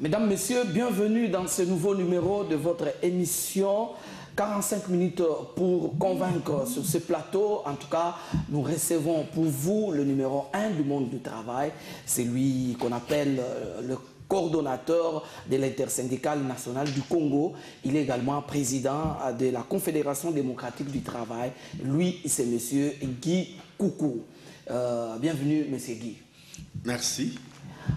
Mesdames, Messieurs, bienvenue dans ce nouveau numéro de votre émission 45 minutes pour convaincre sur ce plateau. En tout cas, nous recevons pour vous le numéro 1 du monde du travail. C'est lui qu'on appelle le coordonnateur de l'intersyndicale nationale du Congo. Il est également président de la Confédération démocratique du travail. Lui, c'est monsieur Guy Coucou. Bienvenue, monsieur Guy. Merci.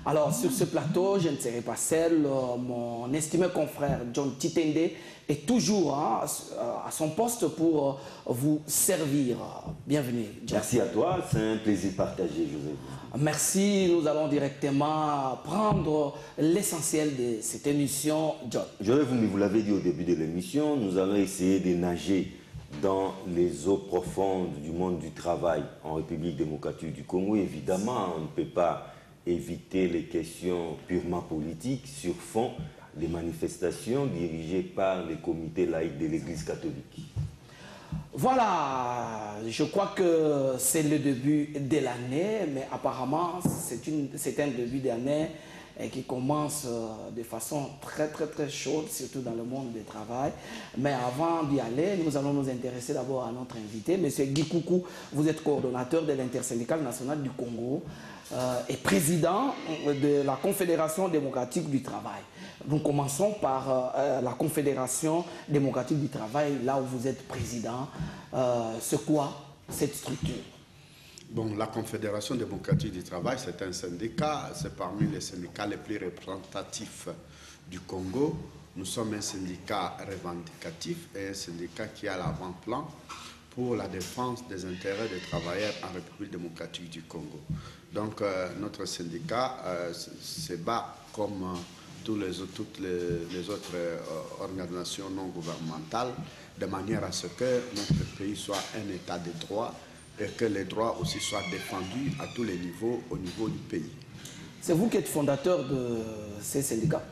Alors, sur ce plateau, je ne serai pas seul. Mon estimé confrère John Titende est toujours à son poste pour vous servir. Bienvenue, John. Merci à toi, c'est un plaisir partagé, Joseph. Merci, nous allons directement prendre l'essentiel de cette émission, John. Joseph, vous l'avez dit au début de l'émission, nous allons essayer de nager dans les eaux profondes du monde du travail en République démocratique du Congo. Évidemment, on ne peut pas éviter les questions purement politiques sur fond des manifestations dirigées par les comités laïcs de l'Église catholique. Voilà, je crois que c'est le début de l'année, mais apparemment c'est un début d'année qui commence de façon très chaude, surtout dans le monde du travail. Mais avant d'y aller, nous allons nous intéresser d'abord à notre invité, M. Guy Coucou. Vous êtes coordonnateur de l'intersyndicale nationale du Congo et président de la Confédération démocratique du travail. Nous commençons par la Confédération démocratique du travail, là où vous êtes président. C'est quoi cette structure ? Bon, la Confédération démocratique du travail, c'est un syndicat, c'est parmi les syndicats les plus représentatifs du Congo. Nous sommes un syndicat revendicatif et un syndicat qui a l'avant-plan pour la défense des intérêts des travailleurs en République démocratique du Congo. Donc, notre syndicat se bat comme toutes les autres organisations non gouvernementales, de manière à ce que notre pays soit un état de droit et que les droits aussi soient défendus à tous les niveaux, au niveau du pays. C'est vous qui êtes fondateur de ces syndicats?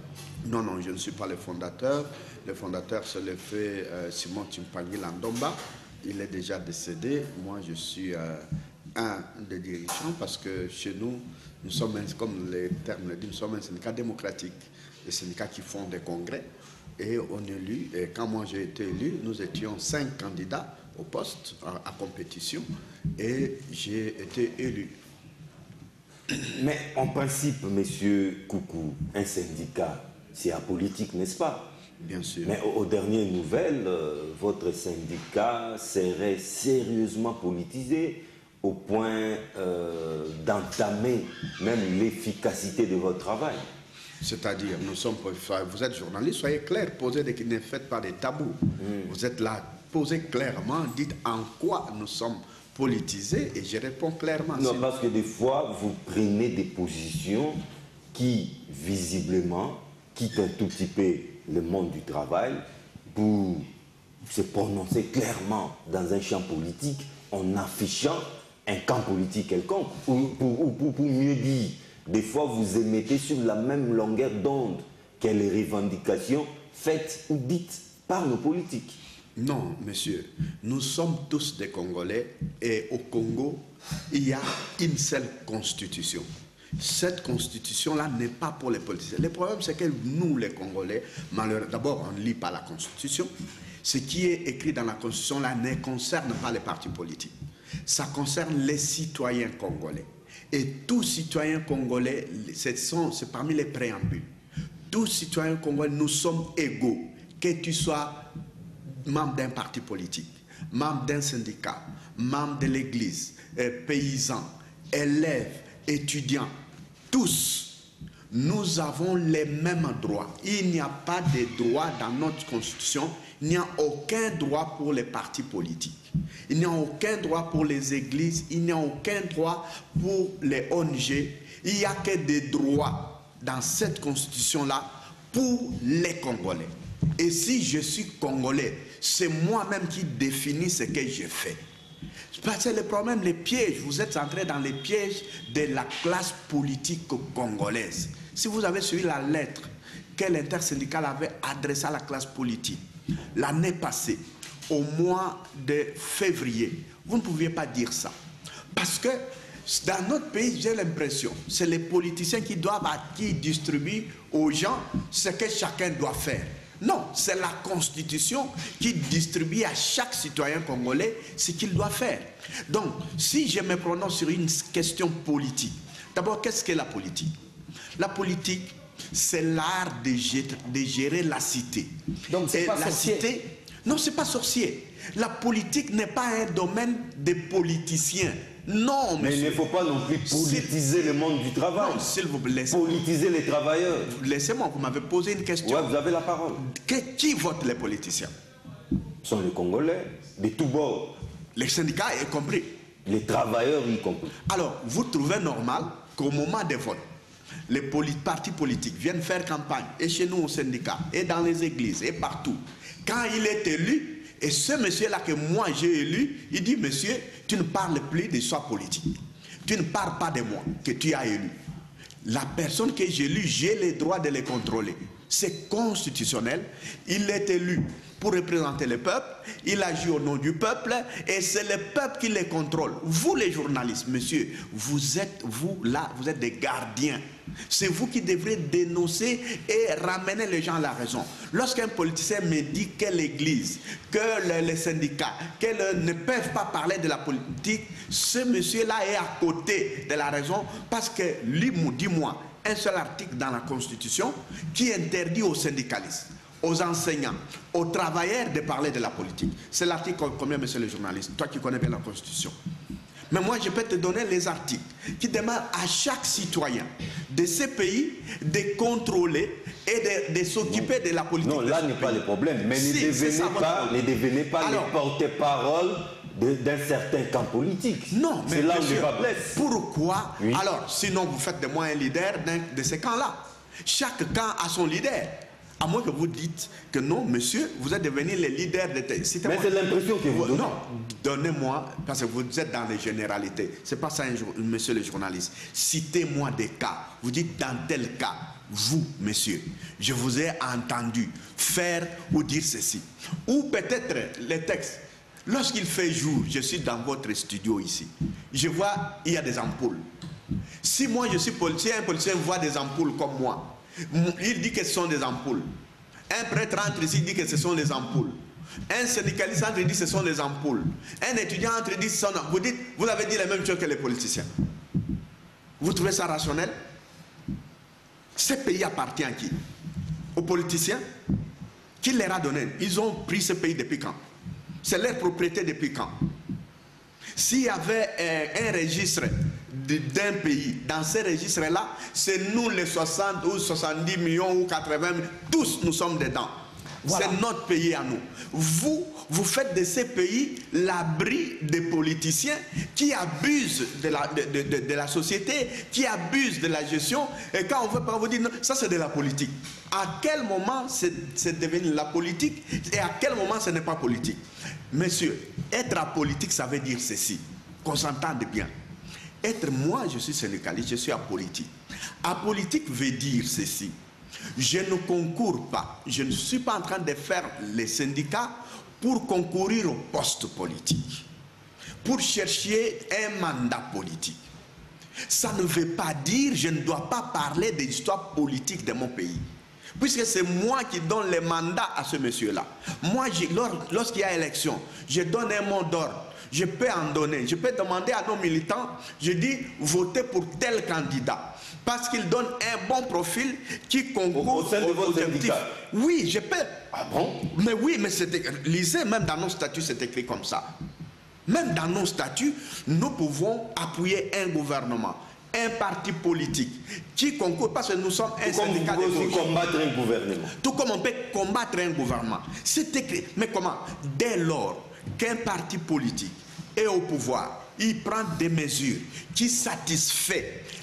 Non, non, je ne suis pas le fondateur. Le fondateur, c'est le fait Simon Timpagny Landomba. Il est déjà décédé. Moi, je suis un des dirigeants parce que chez nous, nous sommes, comme les termes le disent, nous sommes un syndicat démocratique. Des syndicats qui font des congrès et on élit. Et quand moi j'ai été élu, nous étions 5 candidats au poste à compétition et j'ai été élu. Mais en principe, monsieur Coucou, un syndicat, c'est apolitique, n'est-ce pas? Bien sûr. Mais aux dernières nouvelles, votre syndicat serait sérieusement politisé au point d'entamer même l'efficacité de votre travail. C'est-à-dire, vous êtes journaliste, soyez clair, ne faites pas des tabous. Vous êtes là, posez clairement, dites en quoi nous sommes politisés et je réponds clairement. Non, parce que des fois, vous prenez des positions qui, visiblement, quittent un tout petit peu le monde du travail pour se prononcer clairement dans un champ politique en affichant un camp politique quelconque, ou pour mieux dire, des fois vous émettez sur la même longueur d'onde que les revendications faites ou dites par nos politiques. Non, monsieur, nous sommes tous des Congolais et au Congo, il y a une seule constitution. Cette constitution-là n'est pas pour les politiciens. Le problème, c'est que nous, les Congolais, malheureusement, d'abord, on ne lit pas la constitution. Ce qui est écrit dans la constitution-là ne concerne pas les partis politiques. Ça concerne les citoyens congolais. Et tous citoyens congolais, c'est parmi les préambules. Tous citoyens congolais, nous sommes égaux. Que tu sois membre d'un parti politique, membre d'un syndicat, membre de l'église, paysan, élèves, étudiants, tous, nous avons les mêmes droits. Il n'y a pas de droits dans notre constitution. Il n'y a aucun droit pour les partis politiques. Il n'y a aucun droit pour les églises. Il n'y a aucun droit pour les ONG. Il n'y a que des droits dans cette constitution-là pour les Congolais. Et si je suis Congolais, c'est moi-même qui définis ce que je fais. Parce que le problème, les pièges, vous êtes entrés dans les pièges de la classe politique congolaise. Si vous avez suivi la lettre que l'intersyndicale avait adressée à la classe politique l'année passée, au mois de février, vous ne pouviez pas dire ça. Parce que dans notre pays, j'ai l'impression, c'est les politiciens qui distribuent aux gens ce que chacun doit faire. Non, c'est la Constitution qui distribue à chaque citoyen congolais ce qu'il doit faire. Donc, si je me prononce sur une question politique, d'abord, qu'est-ce que la politique? La politique, c'est l'art de gérer la cité. Donc, c'est pas sorcier. Cité, non, c'est pas sorcier. La politique n'est pas un domaine des politiciens. Non, mais il ne faut pas non plus politiser le monde du travail. Non, s'il vous plaît. Politiser les travailleurs. Laissez-moi, vous m'avez posé une question. Ouais, vous avez la parole. Qui vote les politiciens? Ce sont les Congolais, de tous bords. Les syndicats y compris. Les travailleurs y compris. Alors, vous trouvez normal qu'au moment des votes, les partis politiques viennent faire campagne, et chez nous au syndicat, et dans les églises, et partout. Quand il est élu, et ce monsieur-là que moi j'ai élu, il dit, monsieur, tu ne parles plus de soi politique. Tu ne parles pas de moi, que tu as élu. La personne que j'ai élue, j'ai le droit de les contrôler. C'est constitutionnel. Il est élu pour représenter le peuple. Il agit au nom du peuple. Et c'est le peuple qui les contrôle. Vous les journalistes, monsieur, vous êtes des gardiens. C'est vous qui devrez dénoncer et ramener les gens à la raison. Lorsqu'un politicien me dit que l'église, que les syndicats, qu'ils ne peuvent pas parler de la politique, ce monsieur-là est à côté de la raison parce que lui, dis-moi, un seul article dans la Constitution qui interdit aux syndicalistes, aux enseignants, aux travailleurs de parler de la politique. C'est l'article combien, monsieur le journaliste? Toi qui connais bien la Constitution. Mais moi, je peux te donner les articles qui demandent à chaque citoyen de ces pays de contrôler et de s'occuper de la politique. Non, là n'est pas le problème. Mais ne devenez pas les porte-parole d'un certain camp politique. Non, mais c'est là où monsieur, le bas blesse. Pourquoi? Oui. Alors, sinon vous faites de moi un leader de ces camps-là. Chaque camp a son leader. À moins que vous dites que non, monsieur, vous êtes devenu le leader de... Mais c'est l'impression que vous donnez. Non, donnez-moi, parce que vous êtes dans les généralités. C'est pas ça, monsieur le journaliste. Citez-moi des cas. Vous dites dans tel cas, vous, monsieur, je vous ai entendu faire ou dire ceci. Ou peut-être les textes. Lorsqu'il fait jour, je suis dans votre studio ici. Je vois, il y a des ampoules. Si moi je suis policier, un policier voit des ampoules comme moi. Il dit que ce sont des ampoules. Un prêtre entre ici, il dit que ce sont des ampoules. Un syndicaliste entre, il dit que ce sont des ampoules. Un étudiant entre, il dit que ce sont des ampoules. Vous avez dit la même chose que les politiciens. Vous trouvez ça rationnel? Ce pays appartient à qui? Aux politiciens? Qui leur a donné? Ils ont pris ce pays depuis quand? C'est leur propriété depuis quand? S'il y avait un registre d'un pays, dans ces registres-là, c'est nous les 60 ou 70 millions ou 80 millions, tous nous sommes dedans. Voilà. C'est notre pays à nous. Vous faites de ces pays l'abri des politiciens qui abusent de la société, qui abusent de la gestion. Et quand on veut pas vous dire, non, ça c'est de la politique. À quel moment c'est devenu la politique et à quel moment ce n'est pas politique? Messieurs, être apolitique, ça veut dire ceci. Qu'on s'entende bien. Moi, je suis syndicaliste, je suis apolitique. Apolitique veut dire ceci. Je ne concours pas, je ne suis pas en train de faire les syndicats pour concourir au poste politique, pour chercher un mandat politique. Ça ne veut pas dire que je ne dois pas parler de l'histoire politique de mon pays. Puisque c'est moi qui donne les mandats à ce monsieur-là. Moi, lorsqu'il y a élection, je donne un mot d'ordre. Je peux en donner. Je peux demander à nos militants, je dis, votez pour tel candidat. Parce qu'il donne un bon profil qui concourt au sein de votre syndicat. Oui, je peux. Ah bon? Mais oui, mais lisez, même dans nos statuts, c'est écrit comme ça. Même dans nos statuts, nous pouvons appuyer un gouvernement, un parti politique qui concourt, parce que nous sommes un syndicat de gauche. Tout comme on peut aussi combattre un gouvernement. Tout comme on peut combattre un gouvernement. C'est écrit. Mais comment? Dès lors qu'un parti politique est au pouvoir, il prend des mesures qui satisfont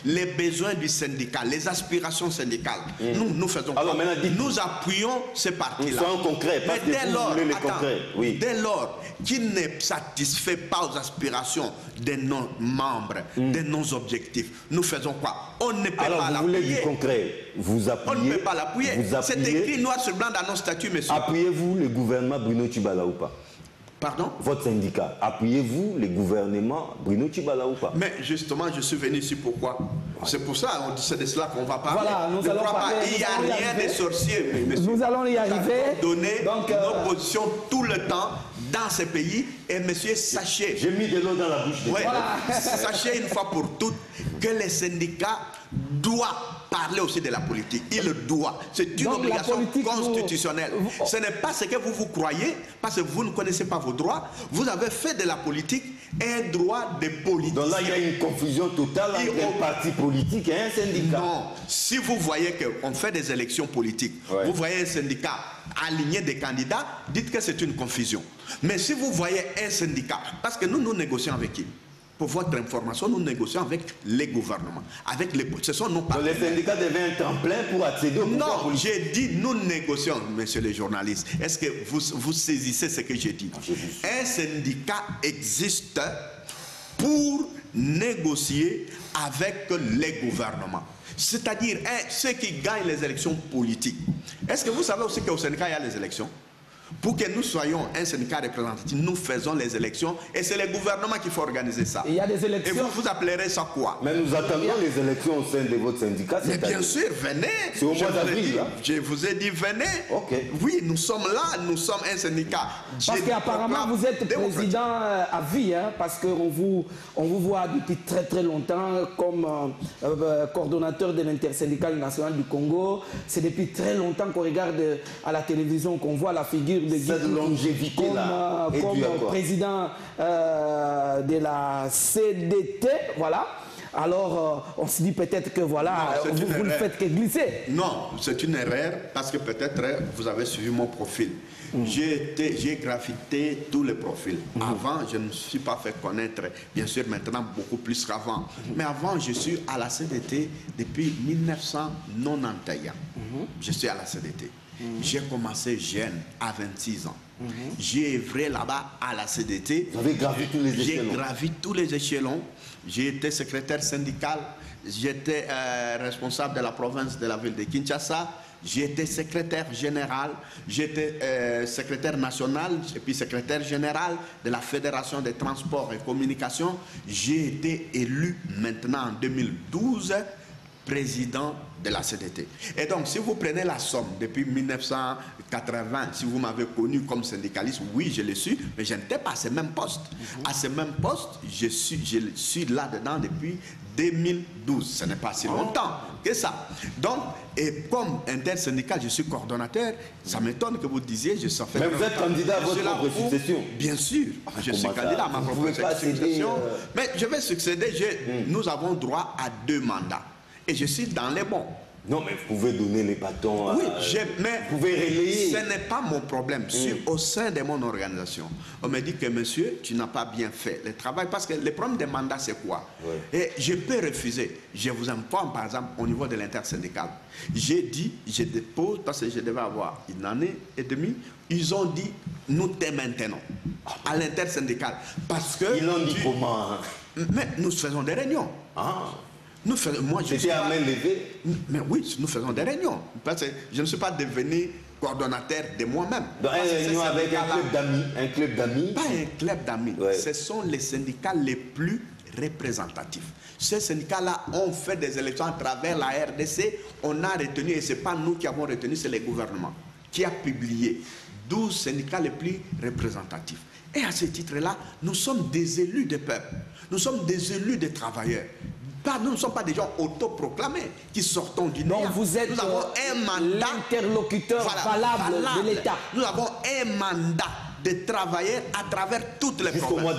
les besoins du syndicat, les aspirations syndicales. Nous faisons quoi? Nous appuyons ces partis-là. Nous sommes concrets, parce que vous voulez les concrets. Oui. Dès lors qu'il ne satisfait pas aux aspirations de nos membres, de nos objectifs, nous faisons quoi? On ne peut pas l'appuyer. Alors vous voulez du concret, vous appuyez. On ne peut pas l'appuyer. C'est écrit noir sur blanc dans nos statuts, monsieur. Appuyez-vous le gouvernement Bruno Tshibala ou pas? Pardon? Votre syndicat, appuyez-vous les gouvernements Bruno Tshibala ou pas? Mais justement, je suis venu ici pourquoi? C'est pour ça, c'est de cela qu'on va parler. Voilà, nous allons parler. Il n'y a rien de sorcier, monsieur. Nous allons y arriver. Nous avons donné nos positions tout le temps dans ces pays. Et monsieur, sachez... J'ai mis de l'eau dans la bouche de voilà. Sachez une fois pour toutes que les syndicats doivent parler aussi de la politique. Il doit. C'est une obligation constitutionnelle. Ce n'est pas ce que vous croyez, parce que vous ne connaissez pas vos droits. Vous avez fait de la politique un droit de politique. Donc là, il y a une confusion totale entre un parti politique et un syndicat. Non. Si vous voyez qu'on fait des élections politiques, vous voyez un syndicat aligner des candidats, dites que c'est une confusion. Mais si vous voyez un syndicat, parce que nous négocions avec qui? Pour votre information, nous négocions avec les gouvernements. Ce sont nos partenaires. Donc les syndicats deviennent un tremplin pour accéder au pouvoir politique. Non, j'ai dit nous négocions, messieurs les journalistes. Est-ce que vous saisissez ce que j'ai dit? Un syndicat existe pour négocier avec les gouvernements. C'est-à-dire ceux qui gagnent les élections politiques. Est-ce que vous savez aussi qu'au syndicat, il y a les élections? Pour que nous soyons un syndicat représentatif, nous faisons les élections et c'est le gouvernement qui faut organiser ça. Il y a des élections. Et vous appellerez ça quoi? Mais nous attendons les élections au sein de votre syndicat. Mais bien sûr, venez. C'est au mois d'avril, là. Je vous ai dit, venez. Okay. Oui, nous sommes là, nous sommes un syndicat. Parce qu'apparemment, vous êtes président à vie, hein, parce qu'on vous voit depuis très très longtemps comme coordonnateur de l'intersyndicale nationale du Congo. C'est depuis très longtemps qu'on regarde à la télévision, qu'on voit la figure de Guy longévité comme président de la CDT, voilà. Alors, on se dit peut-être que voilà, vous ne faites que glisser. Non, c'est une erreur parce que peut-être vous avez suivi mon profil. J'ai gravité tous les profils. Avant, je ne me suis pas fait connaître, bien sûr, maintenant beaucoup plus qu'avant. Mais avant, je suis à la CDT depuis 1991. Je suis à la CDT. J'ai commencé jeune, à 26 ans. J'ai œuvré là-bas à la CDT. Vous avez gravi tous les échelons. J'ai gravi tous les échelons. J'ai été secrétaire syndical. J'étais responsable de la province de la ville de Kinshasa. J'ai été secrétaire général. J'étais secrétaire national et puis secrétaire général de la Fédération des transports et communications. J'ai été élu maintenant en 2012 président de la CDT. Et donc, si vous prenez la somme depuis 1980, si vous m'avez connu comme syndicaliste, oui, je l'ai su, mais je n'étais pas à ce même poste. À ce même poste, je suis là-dedans depuis 2012. Ce n'est pas si longtemps que ça. Donc, et comme intersyndical, je suis coordonnateur, ça m'étonne que vous disiez, je suis fait... Mais vous êtes candidat à votre propre succession. Bien sûr, je suis candidat à ma propre succession. Mais je vais succéder, nous avons droit à 2 mandats. Et je suis dans les bons. Non, mais vous pouvez donner les bâtons. Oui, mais vous pouvez relayer. Ce n'est pas mon problème. Au sein de mon organisation, on me dit que monsieur, tu n'as pas bien fait le travail. Parce que le problème des mandats, c'est quoi? Et je peux refuser. Je vous informe, par exemple, au niveau de l'intersyndicale. J'ai dit, je dépose, parce que je devais avoir 1 année et demie. Ils ont dit, nous te maintenons à l'intersyndicale. Parce que... Ils l'ont dit comment? Mais nous faisons des réunions. Nous faisons, moi, je suis à main levée. Mais oui, nous faisons des réunions. Parce que je ne suis pas devenu coordonnateur de moi-même. Donc, une réunion avec un club d'amis. Un club d'amis. Pas un club d'amis. Ce sont les syndicats les plus représentatifs. Ces syndicats-là ont fait des élections à travers la RDC. On a retenu, et ce n'est pas nous qui avons retenu, c'est le gouvernement qui a publié 12 syndicats les plus représentatifs. Et à ce titre-là, nous sommes des élus des peuples. Nous sommes des élus des travailleurs. Nous ne sommes pas des gens autoproclamés qui sortons du néant. Donc vous êtes l'interlocuteur valable de l'État. Nous avons un mandat de travailler à travers toutes les provinces.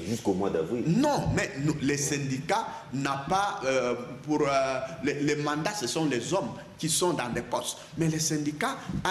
Jusqu'au mois d'avril. Non, mais les syndicats n'ont pas les mandats, ce sont les hommes qui sont dans des postes. Mais les syndicats ont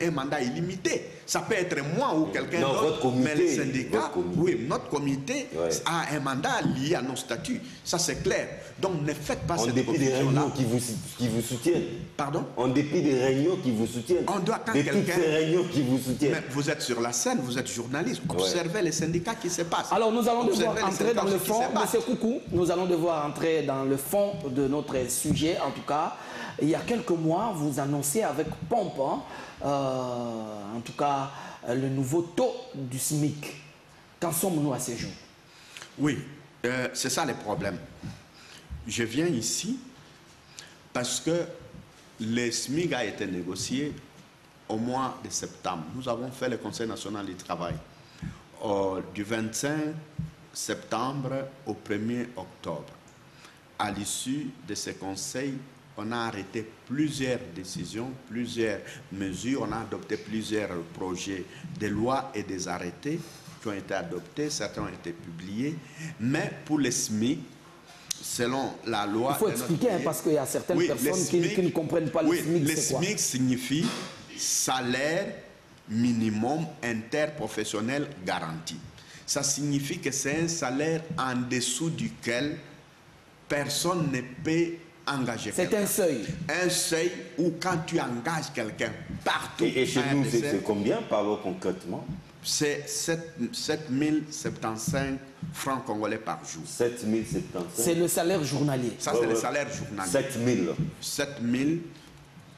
un mandat illimité. Ça peut être moi ou quelqu'un d'autre. Mais les syndicats, oui, notre comité a un mandat lié à nos statuts. Ça, c'est clair. Donc, ne faites pas cette confusion-là. En dépit des réunions qui vous soutiennent. Pardon? En dépit des réunions qui vous soutiennent. On doit, quand toutes ces réunions qui vous soutiennent. Mais vous êtes sur la scène, vous êtes journaliste. Observez les syndicats qui se passent. Alors, nous allons devoir entrer dans le fond. Monsieur Koukou, nous allons devoir entrer dans le fond de notre sujet, en tout cas. Il y a quelques mois, vous annoncez avec pompe, en tout cas pas le nouveau taux du SMIC. Qu'en sommes-nous à ce jour? Oui, c'est ça le problème. Je viens ici parce que le SMIC a été négocié au mois de septembre. Nous avons fait le Conseil national du travail du 25 septembre au 1er octobre. À l'issue de ce conseil, on a arrêté plusieurs décisions, plusieurs mesures, on a adopté plusieurs projets de lois et des arrêtés qui ont été adoptés, certains ont été publiés, mais pour les SMIC, selon la loi... Il faut expliquer, parce qu'il y a certaines personnes qui ne comprennent pas le SMIC. Le SMIC signifie salaire minimum interprofessionnel garanti. Ça signifie que c'est un salaire en dessous duquel personne ne peut engager quelqu'un. C'est un seuil. Un seuil où quand tu engages quelqu'un partout... Et chez nous, c'est combien, parlons concrètement? C'est 7075 francs congolais par jour. 7075. C'est le salaire journalier. Ça, c'est le salaire journalier. 7000.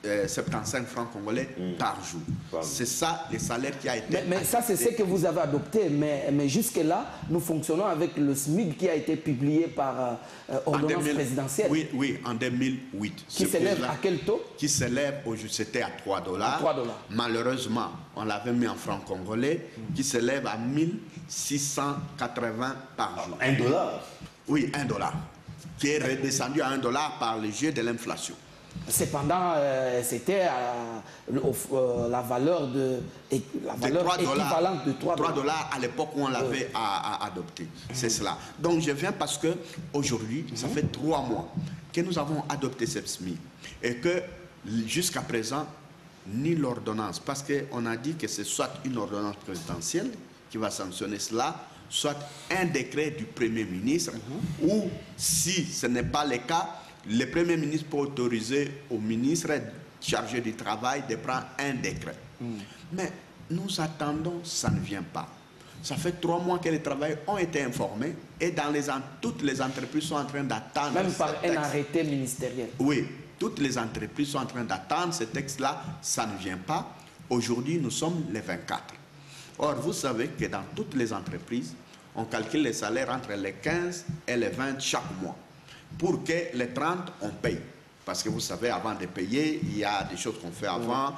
7075 francs congolais par jour. C'est ça le salaire qui a été... Mais ça, c'est ce que vous avez adopté. Mais jusque-là, nous fonctionnons avec le SMIC qui a été publié par ordonnance présidentielle. Oui, en 2008. Qui s'élève à quel taux? Qui s'élève, c'était à 3 $. 3 $. Malheureusement, on l'avait mis en francs congolais, qui s'élève à 1680 par jour. 1 $? Oui, 1 $. Qui est redescendu à 1 $ par le jeu de l'inflation. Cependant, c'était la valeur équivalente de 3 $. 3 $ à l'époque où on l'avait adopté. C'est cela. Donc je viens parce que aujourd'hui, ça fait 3 mois que nous avons adopté cette SMIC et que jusqu'à présent, ni l'ordonnance, parce qu'on a dit que c'est soit une ordonnance présidentielle qui va sanctionner cela, soit un décret du Premier ministre, ou si ce n'est pas le cas, le Premier ministre peut autoriser au ministre chargé du travail de prendre un décret. Mais nous attendons, ça ne vient pas. Ça fait 3 mois que les travailleurs ont été informés et toutes les entreprises sont en train d'attendre. Même par un arrêté ministériel. Oui, toutes les entreprises sont en train d'attendre ce texte-là, ça ne vient pas. Aujourd'hui, nous sommes les 24. Or, vous savez que dans toutes les entreprises, on calcule les salaires entre les 15 et les 20 chaque mois. Pour que les 30, on paye. Parce que vous savez, avant de payer, il y a des choses qu'on fait avant,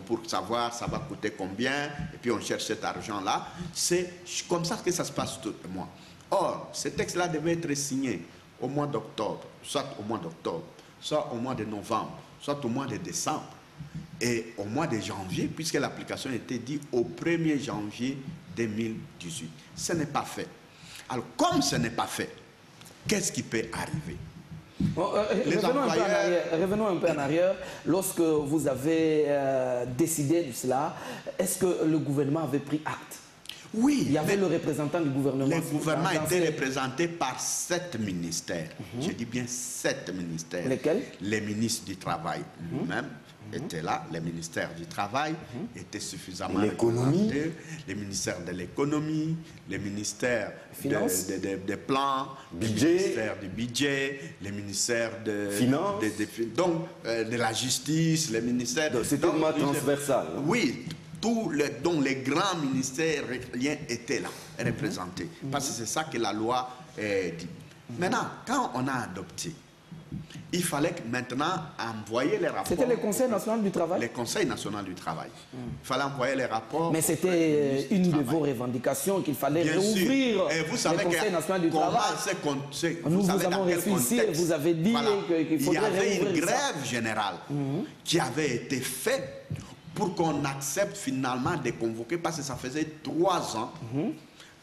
pour savoir ça va coûter combien, et puis on cherche cet argent-là. C'est comme ça que ça se passe tout le mois. Or, ce texte-là devait être signé au mois d'octobre, soit au mois d'octobre, soit au mois de novembre, soit au mois de décembre, et au mois de janvier, puisque l'application était dit au 1er janvier 2018. Ce n'est pas fait. Alors, comme ce n'est pas fait, qu'est-ce qui peut arriver? Revenons un peu en arrière. Lorsque vous avez décidé de cela, est-ce que le gouvernement avait pris acte? Oui. Il y avait le représentant du gouvernement. Le gouvernement était représenté par 7 ministères. Je dis bien 7 ministères. Lesquels? Les ministres du Travail lui-même étaient là. Les ministères du Travail étaient suffisamment représentés. Les ministères de l'économie, les ministères des plans, budget, les ministères du budget, les ministères de finances, de la justice, les ministères... C'est totalement transversal. Oui. Dont les grands ministères étaient là, représentés. Parce que c'est ça que la loi dit. Maintenant, quand on a adopté, il fallait maintenant envoyer les rapports. C'était le Conseil national du travail? Le Conseil national du travail. Il fallait envoyer les rapports. Mais c'était une de vos revendications qu'il fallait réouvrir le Conseil national du travail. Nous avons reçu ici et vous avez dit qu'il faudrait réouvrir ça. Il y avait une grève générale qui avait été faite pour qu'on accepte finalement de convoquer, parce que ça faisait 3 ans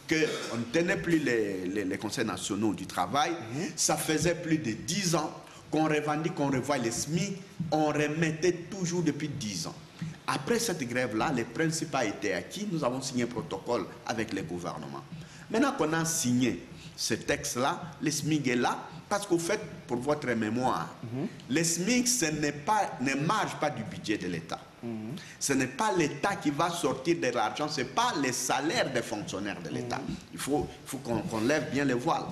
qu'on ne tenait plus les conseils nationaux du travail. Ça faisait plus de 10 ans qu'on revendique, qu'on revoit les SMIC. On remettait toujours depuis 10 ans. Après cette grève-là, le principe a été acquis. Nous avons signé un protocole avec le gouvernement. Maintenant qu'on a signé ce texte-là, le SMIC est là, parce qu'au fait, pour votre mémoire, le SMIC ne marge pas du budget de l'État. Ce n'est pas l'État qui va sortir de l'argent, ce n'est pas les salaires des fonctionnaires de l'État. Il faut qu'on lève bien les voiles.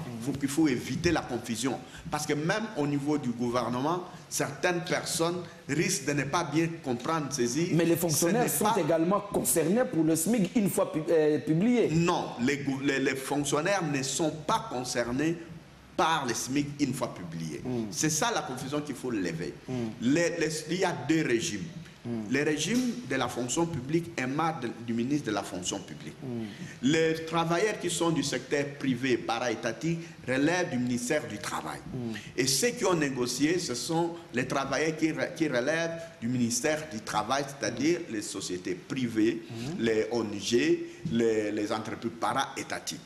Il faut éviter la confusion. Parce que même au niveau du gouvernement, certaines personnes risquent de ne pas bien comprendre, saisir. Mais les fonctionnaires sont également concernés pour le SMIC une fois publié. Non, les fonctionnaires ne sont pas concernés par le SMIC une fois publié. C'est ça la confusion qu'il faut lever. Il y a deux régimes. Le régime de la fonction publique émane du ministre de la fonction publique. Les travailleurs qui sont du secteur privé para-étatique relèvent du ministère du Travail. Et ceux qui ont négocié, ce sont les travailleurs qui relèvent du ministère du Travail, c'est-à-dire les sociétés privées, les ONG, les entreprises para-étatiques.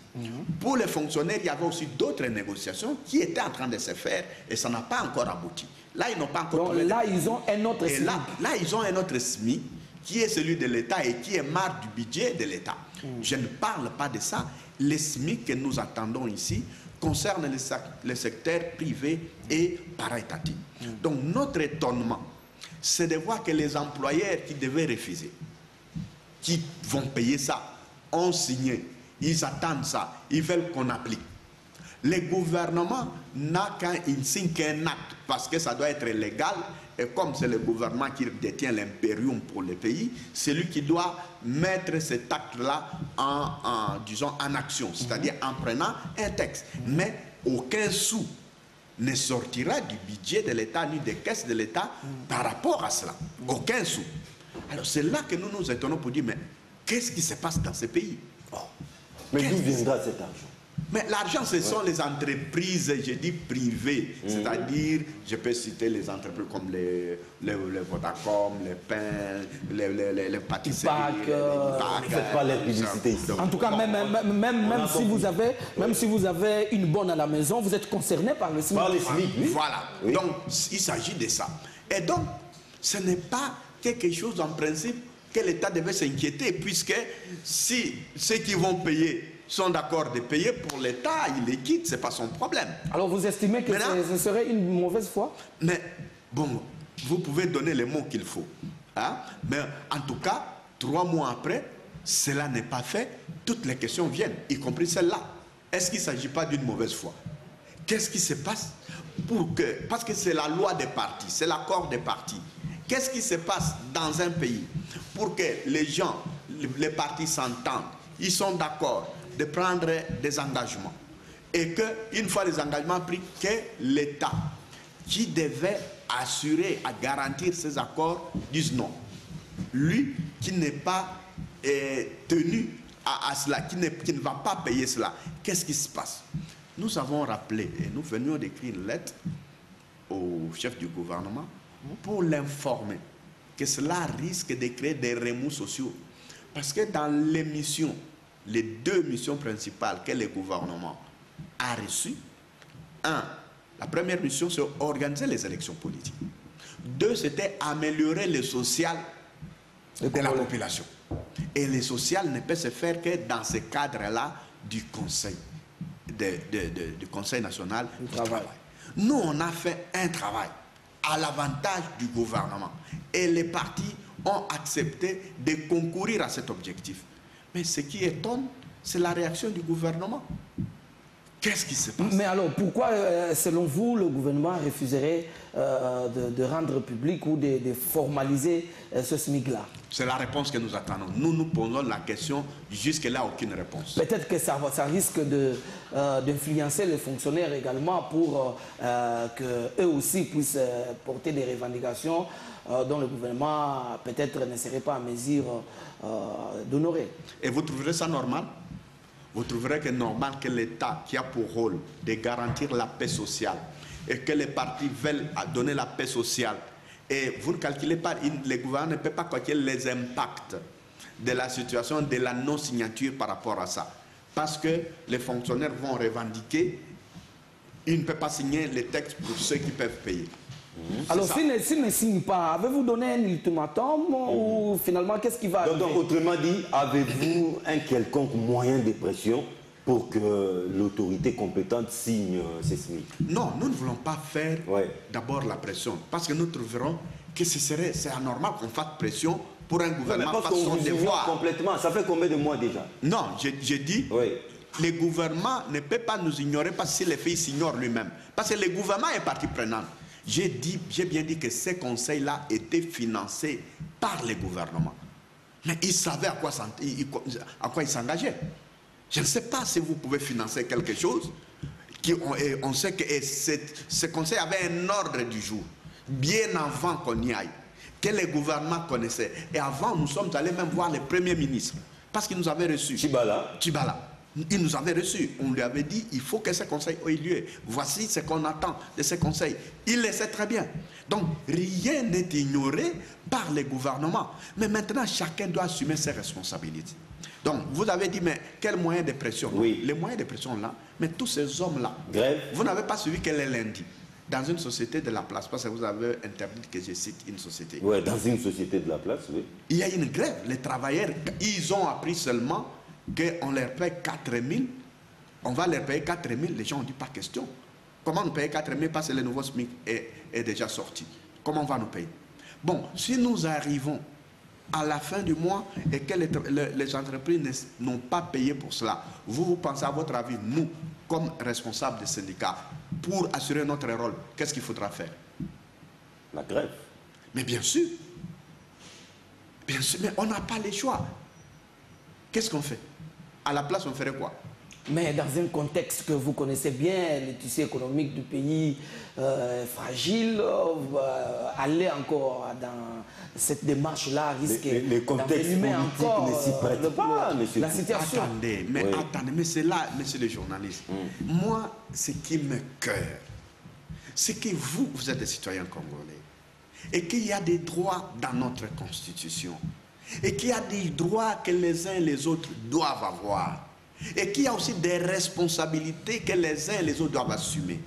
Pour les fonctionnaires, il y avait aussi d'autres négociations qui étaient en train de se faire et ça n'a pas encore abouti. Là, ils n'ont pas encore... Donc là, ils ont un autre SMIC. Là, ils ont un autre SMIC qui est celui de l'État et qui est marre du budget de l'État. Je ne parle pas de ça. Les SMIC que nous attendons ici concernent le secteur privé et para-étatique. Donc notre étonnement, c'est de voir que les employeurs qui devaient refuser, qui vont payer ça, ont signé. Ils attendent ça. Ils veulent qu'on applique. Le gouvernement n'a qu'un signe qu'un acte parce que ça doit être légal et comme c'est le gouvernement qui détient l'impérium pour le pays, c'est lui qui doit mettre cet acte-là en action, c'est-à-dire en prenant un texte. Mais aucun sou ne sortira du budget de l'État ni des caisses de l'État par rapport à cela. Aucun sou. Alors c'est là que nous nous étonnons pour dire, mais qu'est-ce qui se passe dans ce pays? Mais d'où viendra cet argent? Mais l'argent, ce sont les entreprises, je dis privées, c'est-à-dire, je peux citer les entreprises comme les Vodacom, les pains, les pâtisseries, ne faites pas la publicité ici. En tout cas, même si vous avez une bonne à la maison, vous êtes concerné par le SMIC. Par le SMIC, oui. Voilà. Oui. Donc, il s'agit de ça. Et donc, ce n'est pas quelque chose en principe que l'État devait s'inquiéter, puisque si ceux qui vont payer sont d'accord de payer pour l'État, il les quitte, ce n'est pas son problème. Alors vous estimez que ce serait une mauvaise foi? Mais bon, vous pouvez donner les mots qu'il faut. Hein? Mais en tout cas, 3 mois après, cela n'est pas fait. Toutes les questions viennent, y compris celle-là. Est-ce qu'il ne s'agit pas d'une mauvaise foi? Qu'est-ce qui se passe pour que... Parce que c'est la loi des partis, c'est l'accord des partis. Qu'est-ce qui se passe dans un pays pour que les gens, les partis s'entendent, ils sont d'accord de prendre des engagements et qu'une fois les engagements pris, que l'État qui devait assurer, à garantir ces accords, dise non. Lui qui n'est pas tenu à cela, qui ne va pas payer cela, qu'est-ce qui se passe? Nous avons rappelé et nous venions d'écrire une lettre au chef du gouvernement pour l'informer que cela risque de créer des remous sociaux. Parce que dans l'émission, les 2 missions principales que le gouvernement a reçues, la première mission, c'est organiser les élections politiques. 2, c'était améliorer le social de la population. Et le social ne peut se faire que dans ce cadre-là du Conseil, du Conseil national du travail. Nous, on a fait un travail à l'avantage du gouvernement. Et les partis ont accepté de concourir à cet objectif. Mais ce qui étonne, c'est la réaction du gouvernement. Qu'est-ce qui se passe? Mais alors, pourquoi, selon vous, le gouvernement refuserait de rendre public ou de formaliser ce SMIC-là? C'est la réponse que nous attendons. Nous nous posons la question, jusque-là, aucune réponse. Peut-être que ça risque d'influencer les fonctionnaires également pour qu'eux aussi puissent porter des revendications dont le gouvernement peut-être ne serait pas en mesure d'honorer. Et vous trouverez ça normal? Vous trouverez que normal que l'État, qui a pour rôle de garantir la paix sociale, et que les partis veulent donner la paix sociale, et vous ne calculez pas, le gouvernement ne peut pas calculer les impacts de la situation de la non-signature par rapport à ça. Parce que les fonctionnaires vont revendiquer, ils ne peuvent pas signer les textes pour ceux qui peuvent payer. Alors s'ils ne signent pas, avez-vous donné un ultimatum ou finalement qu'est-ce qui va arriver? Donc autrement dit, avez-vous un quelconque moyen de pression pour que l'autorité compétente signe ces SMIC? Non, nous ne voulons pas faire d'abord la pression, parce que nous trouverons que c'est anormal qu'on fasse pression pour un gouvernement parce qu'on vous ignore complètement. Ça fait combien de mois déjà? Non, j'ai dit, oui. Le gouvernement ne peut pas nous ignorer parce que le pays s'ignore lui-même. Parce que le gouvernement est partie prenante. J'ai bien dit que ces conseils-là étaient financés par le gouvernement. Mais ils savaient à quoi ils s'engageaient. Je ne sais pas si vous pouvez financer quelque chose. On sait que ce conseil avait un ordre du jour, bien avant qu'on y aille, que le gouvernement connaissait. Et avant, nous sommes allés même voir le Premier ministre, parce qu'il nous avait reçus. Tchibala. Il nous avait reçus. On lui avait dit, il faut que ce conseil ait lieu. Voici ce qu'on attend de ce conseil. Il le sait très bien. Donc, rien n'est ignoré par le gouvernement. Mais maintenant, chacun doit assumer ses responsabilités. Donc, vous avez dit, mais quel moyen de pression? Oui. Les moyens de pression là, mais tous ces hommes-là, vous n'avez pas suivi que le lundi, dans une société de la place, parce que vous avez interdit que je cite une société. Oui, dans une société de la place, oui. Il y a une grève. Les travailleurs, ils ont appris seulement qu'on leur paye 4 000, on va leur payer 4 000, les gens ont dit pas question. Comment nous payer 4 000 parce que le nouveau SMIC est déjà sorti? Comment on va nous payer? Bon, si nous arrivons à la fin du mois et que les entreprises n'ont pas payé pour cela, vous pensez à votre avis, nous, comme responsables des syndicats, pour assurer notre rôle, qu'est-ce qu'il faudra faire? La grève. Mais bien sûr, mais on n'a pas le choix. Qu'est-ce qu'on fait? À la place, on ferait quoi? Mais dans un contexte que vous connaissez bien, le tissu économique du pays fragile, aller encore dans cette démarche-là risque d'envenimer encore la situation. Attendez, mais c'est là, monsieur le journaliste. Moi, ce qui me cœur, c'est que vous êtes des citoyens congolais et qu'il y a des droits dans notre constitution et qu'il y a des droits que les uns et les autres doivent avoir. Et qu'il y a aussi des responsabilités que les uns et les autres doivent assumer.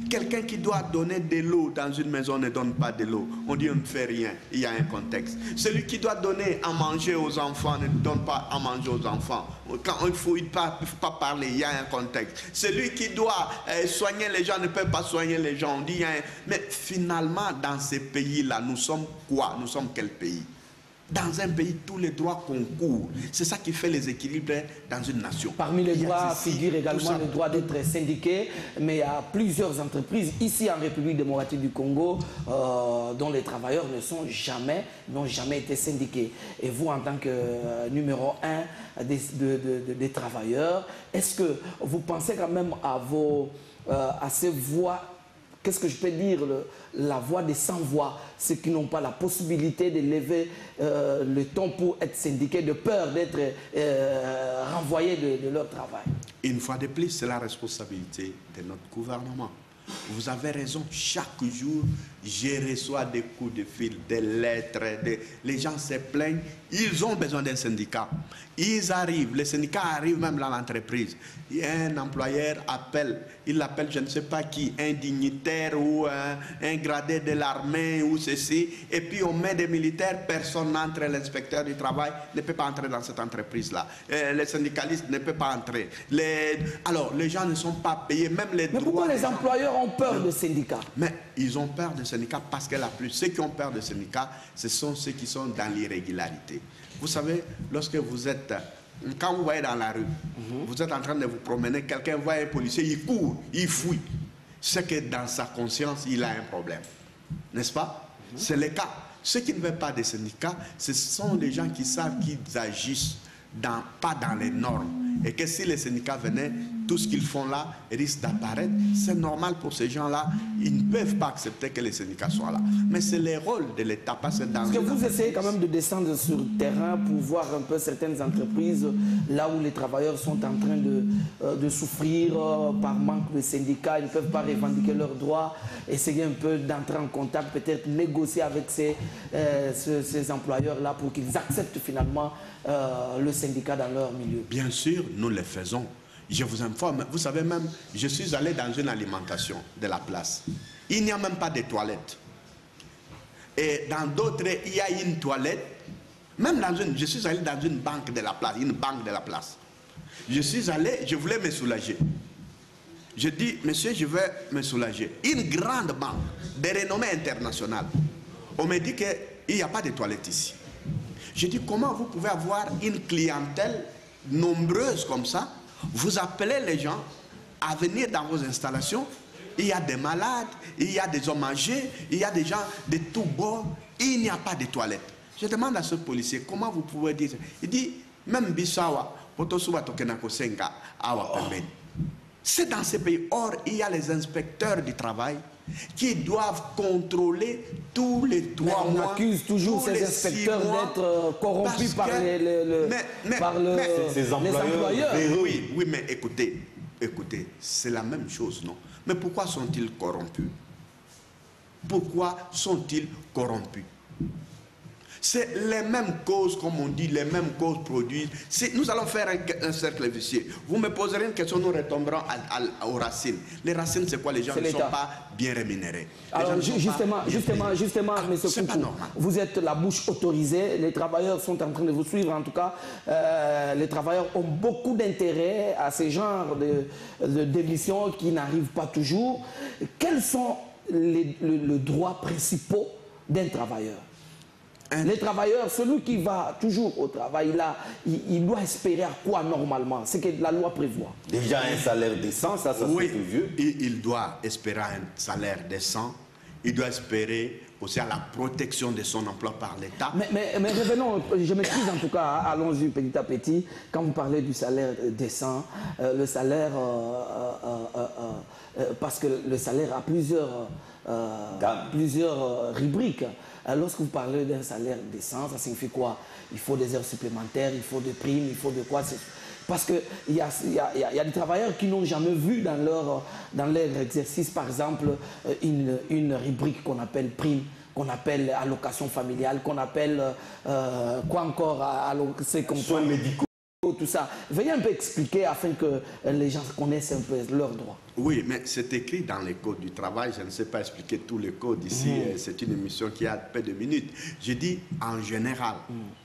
Quelqu'un qui doit donner de l'eau dans une maison ne donne pas de l'eau. On dit on ne fait rien, il y a un contexte. Celui qui doit donner à manger aux enfants ne donne pas à manger aux enfants. Quand il ne faut pas parler, il y a un contexte. Celui qui doit soigner les gens ne peut pas soigner les gens. On dit, il y a un... Mais finalement, dans ces pays-là, nous sommes quoi? Nous sommes quel pays? Dans un pays, tous les droits concourent. C'est ça qui fait les équilibres dans une nation. Parmi les droits figure également le droit d'être syndiqué, mais il y a plusieurs entreprises ici en République démocratique du Congo dont les travailleurs n'ont jamais été syndiqués. Et vous, en tant que numéro 1 des travailleurs, est-ce que vous pensez quand même à ces voix? Qu'est-ce que je peux dire? La voix des sans-voix, ceux qui n'ont pas la possibilité de lever le ton pour être syndiqués, de peur d'être renvoyés de leur travail. Une fois de plus, c'est la responsabilité de notre gouvernement. Vous avez raison, chaque jour, je reçois des coups de fil, des lettres, les gens se plaignent, ils ont besoin d'un syndicat. Ils arrivent, les syndicats arrivent même dans l'entreprise. Un employeur il appelle je ne sais pas qui, un dignitaire ou un gradé de l'armée ou ceci, et puis on met des militaires, personne n'entre, l'inspecteur du travail ne peut pas entrer dans cette entreprise-là. Les syndicalistes ne peuvent pas entrer. Alors, les gens ne sont pas payés, même les droits... Mais pourquoi les employeurs ont peur de syndicats? Mais ils ont peur de syndicats parce que ceux qui ont peur de syndicats, ce sont ceux qui sont dans l'irrégularité. Vous savez, lorsque vous êtes... Quand vous voyez dans la rue, vous êtes en train de vous promener, quelqu'un voit un policier, il court, il fouille. C'est que dans sa conscience, il a un problème. N'est-ce pas? C'est le cas. Ceux qui ne veulent pas des syndicats, ce sont les gens qui savent qu'ils agissent pas dans les normes. Et que si les syndicats venaient, tout ce qu'ils font là risque d'apparaître. C'est normal pour ces gens-là. Ils ne peuvent pas accepter que les syndicats soient là. Mais c'est le rôle de l'État. Parce que vous essayez quand même de descendre sur le terrain pour voir un peu certaines entreprises là où les travailleurs sont en train de souffrir par manque de syndicats. Ils ne peuvent pas revendiquer leurs droits. Essayer un peu d'entrer en contact, peut-être négocier avec ces employeurs-là pour qu'ils acceptent finalement le syndicat dans leur milieu. Bien sûr, nous le faisons. Je vous informe, vous savez même, je suis allé dans une alimentation de la place. Il n'y a même pas de toilettes. Et dans d'autres, il y a une toilette. Même je suis allé dans une banque de la place, Je suis allé, je voulais me soulager. Je dis, monsieur, je veux me soulager. Une grande banque de renommée internationale. On me dit qu'il n'y a pas de toilettes ici. Je dis, comment vous pouvez avoir une clientèle nombreuse comme ça? Vous appelez les gens à venir dans vos installations. Il y a des malades, il y a des hommes âgés, il y a des gens de tous bords. Il n'y a pas de toilettes. Je demande à ce policier, comment vous pouvez dire ça? Il dit, même Bissawa, c'est dans ces pays. Or, il y a les inspecteurs du travail qui doivent contrôler tous les 3 mois. On accuse toujours ces inspecteurs d'être corrompus par les employeurs. Oui, mais écoutez, c'est la même chose, non? Mais pourquoi sont-ils corrompus? Pourquoi sont-ils corrompus? C'est les mêmes causes, comme on dit, les mêmes causes produisent. Nous allons faire un cercle vicieux. Vous me poserez une question, nous retomberons aux racines. Les racines, c'est quoi? Les gens ne sont pas bien rémunérés. Alors, justement, M. Koukou, vous êtes la bouche autorisée. Les travailleurs sont en train de vous suivre. En tout cas, les travailleurs ont beaucoup d'intérêt à ces genres de démissions qui n'arrivent pas toujours. Quels sont les droits principaux d'un travailleur? Les travailleurs, celui qui va toujours au travail, là, il doit espérer à quoi normalement? C'est que la loi prévoit. Déjà un salaire décent, ça oui, c'est plus vieux. Il doit espérer un salaire décent. Il doit espérer aussi à la protection de son emploi par l'État. Mais revenons, je m'excuse en tout cas, allons-y petit à petit. Quand vous parlez du salaire décent, le salaire, parce que le salaire a plusieurs rubriques. Lorsque vous parlez d'un salaire décent, ça signifie quoi? Il faut des heures supplémentaires, il faut des primes, il faut de quoi? Parce qu'il y a des travailleurs qui n'ont jamais vu dans leur exercice, par exemple, une rubrique qu'on appelle prime, qu'on appelle allocation familiale, qu'on appelle quoi encore? Soins médicaux. Tout ça. Veuillez un peu expliquer afin que les gens connaissent un peu leurs droits. Oui, mais c'est écrit dans les codes du travail. Je ne sais pas expliquer tous les codes ici. C'est une émission qui a peu de minutes. Je dis en général.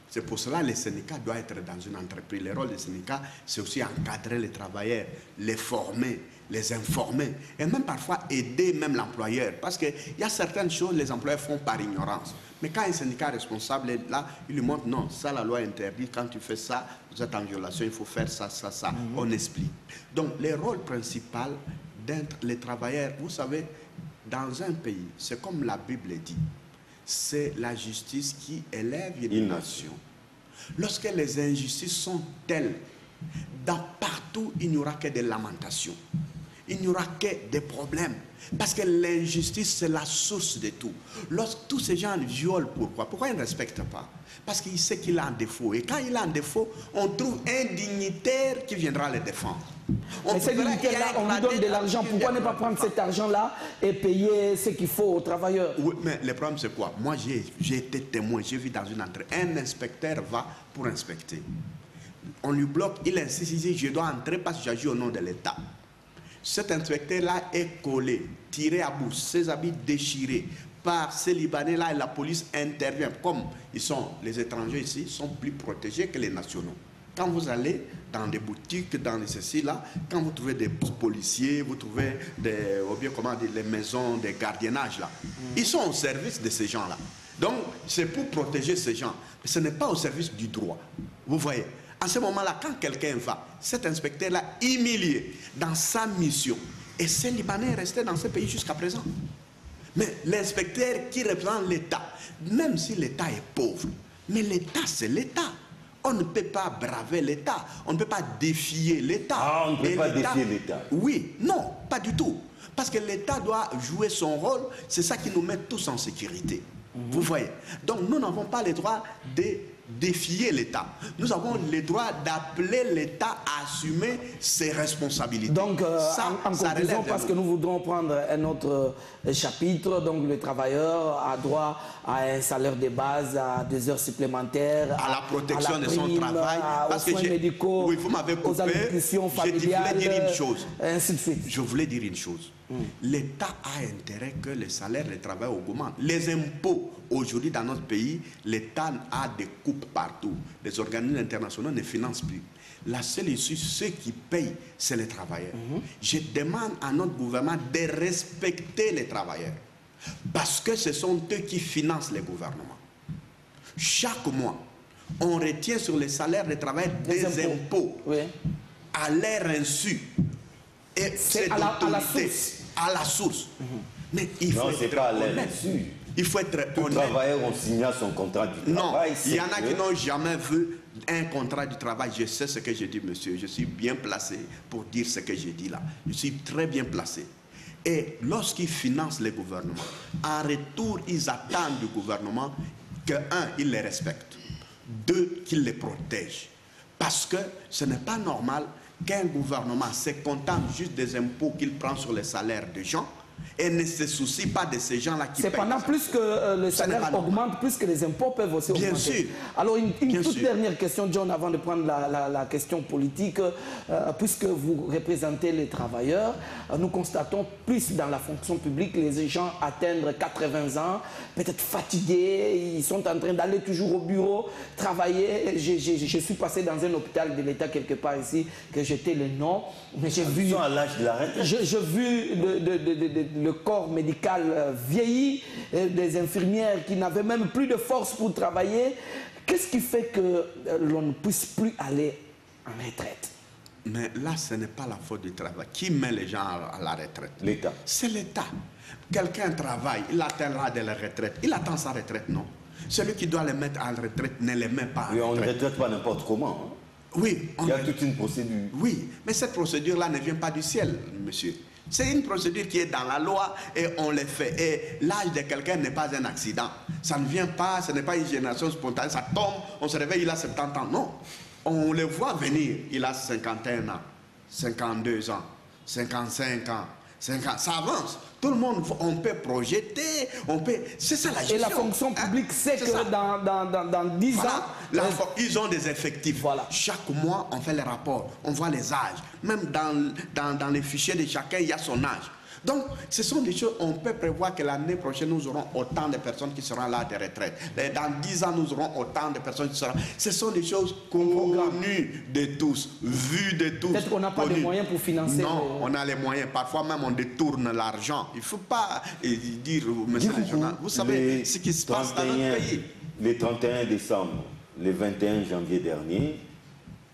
C'est pour cela que les syndicats doivent être dans une entreprise. Le rôle des syndicats, c'est aussi encadrer les travailleurs, les former, les informer et même parfois aider même l'employeur. Parce qu'il y a certaines choses que les employeurs font par ignorance. Mais quand un syndicat responsable est là, il lui montre non, ça la loi interdit, quand tu fais ça, vous êtes en violation, il faut faire ça, ça, ça. On explique. Donc le rôle principal d'être les travailleurs, vous savez, dans un pays, c'est comme la Bible dit, c'est la justice qui élève une nation. Lorsque les injustices sont telles, partout il n'y aura que des lamentations. Il n'y aura que des problèmes. Parce que l'injustice, c'est la source de tout. Lorsque tous ces gens violent, pourquoi ils ne respectent pas? Parce qu'il sait qu'il a un défaut. Et quand il a un défaut, on trouve un dignitaire qui viendra le défendre. Mais ce dignitaire-là, on lui donne de l'argent. Pourquoi ne pas prendre cet argent-là et payer ce qu'il faut aux travailleurs? Oui, mais le problème, c'est quoi? Moi, j'ai été témoin. J'ai vu dans une entrée. Un inspecteur va pour inspecter. On lui bloque. Il insiste, il dit, je dois entrer parce que j'agis au nom de l'État. Cet inspecteur-là est collé, tiré à bout, ses habits déchirés par ces Libanais-là et la police intervient. Comme les étrangers ici sont plus protégés que les nationaux. Quand vous allez dans des boutiques, dans ceci-là, quand vous trouvez des policiers, vous trouvez les maisons de gardiennage là, ils sont au service de ces gens-là. Donc, c'est pour protéger ces gens. Mais ce n'est pas au service du droit. Vous voyez? À ce moment-là, quand quelqu'un va, cet inspecteur-là, humilié dans sa mission, et ces Libanais restés dans ce pays jusqu'à présent. Mais l'inspecteur qui représente l'État, même si l'État est pauvre, mais l'État, c'est l'État. On ne peut pas braver l'État, on ne peut pas défier l'État. Ah, on ne peut pas défier l'État. Oui, non, pas du tout. Parce que l'État doit jouer son rôle, c'est ça qui nous met tous en sécurité. Vous voyez? Donc nous n'avons pas le droit de défier l'État. Nous avons le droit d'appeler l'État à assumer ses responsabilités. Donc, en conclusion, parce que nous voudrons prendre un autre chapitre, donc le travailleur a droit à un salaire de base, à 2 heures supplémentaires, à la protection de son travail, aux soins médicaux, oui, vous m'avez coupé, aux allocations familiales, je voulais dire une chose. Ainsi de suite. Je voulais dire une chose. L'État a intérêt que les salaires des travailleurs augmentent. Les impôts, aujourd'hui dans notre pays, l'État a des coupes partout. Les organismes internationaux ne financent plus. La seule issue, ceux qui payent, c'est les travailleurs. Je demande à notre gouvernement de respecter les travailleurs. Parce que ce sont eux qui financent les gouvernements. Chaque mois, on retient sur les salaires des travailleurs des impôts oui. à leur insu. Et c'est à la source. À la source. Mais il faut non, c'est pas à leur insu. Il faut être Tout honnête. travailleur, on signe son contrat du travail. Non, il y en a qui n'ont jamais vu un contrat du travail. Je sais ce que je dis, monsieur. Je suis bien placé pour dire ce que je dis là. Je suis très bien placé. Et lorsqu'ils financent les gouvernements, en retour, ils attendent du gouvernement que, un, il les respecte. Deux, qu'il les protège. Parce que ce n'est pas normal qu'un gouvernement se contente juste des impôts qu'il prend sur les salaires des gens et ne se soucie pas de ces gens-là qui payent. Cependant, plus que le salaire augmente, plus que les impôts peuvent aussi augmenter. Bien sûr. Alors, une toute dernière question, John, avant de prendre la question politique. Puisque vous représentez les travailleurs, nous constatons plus dans la fonction publique, les gens atteignent 80 ans, peut-être fatigués, ils sont en train d'aller toujours au bureau, travailler. Je suis passé dans un hôpital de l'État quelque part ici, que j'étais le nom, mais j'ai vu... Ils sont à l'âge de la retraite. J'ai vu le corps médical vieilli, des infirmières qui n'avaient même plus de force pour travailler. Qu'est-ce qui fait que l'on ne puisse plus aller en retraite? Mais là, ce n'est pas la faute du travail. Qui met les gens à la retraite? L'État. C'est l'État. Quelqu'un travaille, il atteint l'âge de la retraite. Il attend sa retraite, non? Celui qui doit les mettre à la retraite ne les met pas à la retraite. On ne retraite pas n'importe comment. Hein. Oui. Il y a toute une procédure. Oui, mais cette procédure-là ne vient pas du ciel, monsieur. C'est une procédure qui est dans la loi et on le fait. Et l'âge de quelqu'un n'est pas un accident. Ça ne vient pas, ce n'est pas une génération spontanée. Ça tombe, on se réveille, il a 70 ans. Non. On le voit venir, il a 51 ans, 52 ans, 55 ans, 50. Ça avance. Tout le monde, on peut projeter, on peut... C'est ça la gestion. Et la fonction publique sait que dans 10 ans... Ils ont des effectifs. Voilà. Chaque mois, on fait les rapports, on voit les âges. Même dans les fichiers de chacun, il y a son âge. Donc, ce sont des choses, on peut prévoir que l'année prochaine, nous aurons autant de personnes qui seront là de retraite. Et dans 10 ans, nous aurons autant de personnes qui seront... Ce sont des choses connues de tous, vues de tous. Peut-être qu'on n'a pas de moyens pour financer. Non, on a les moyens. Parfois même, on détourne l'argent. Il ne faut pas dire, monsieur le journaliste, vous savez ce qui se passe dans notre pays. Le 31 décembre, le 21 janvier dernier,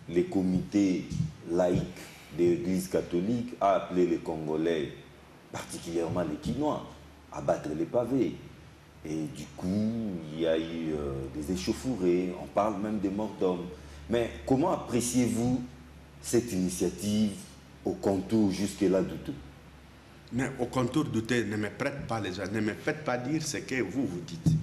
les comités laïcs de l'Église catholique a appelé les Congolais, particulièrement les Quinois, à battre les pavés. Et du coup, il y a eu des échauffourées, on parle même des morts d'hommes. Mais comment appréciez-vous cette initiative au contour jusque-là douteux? Mais au contour douteux, ne me prête pas les gens, ne me faites pas dire ce que vous dites.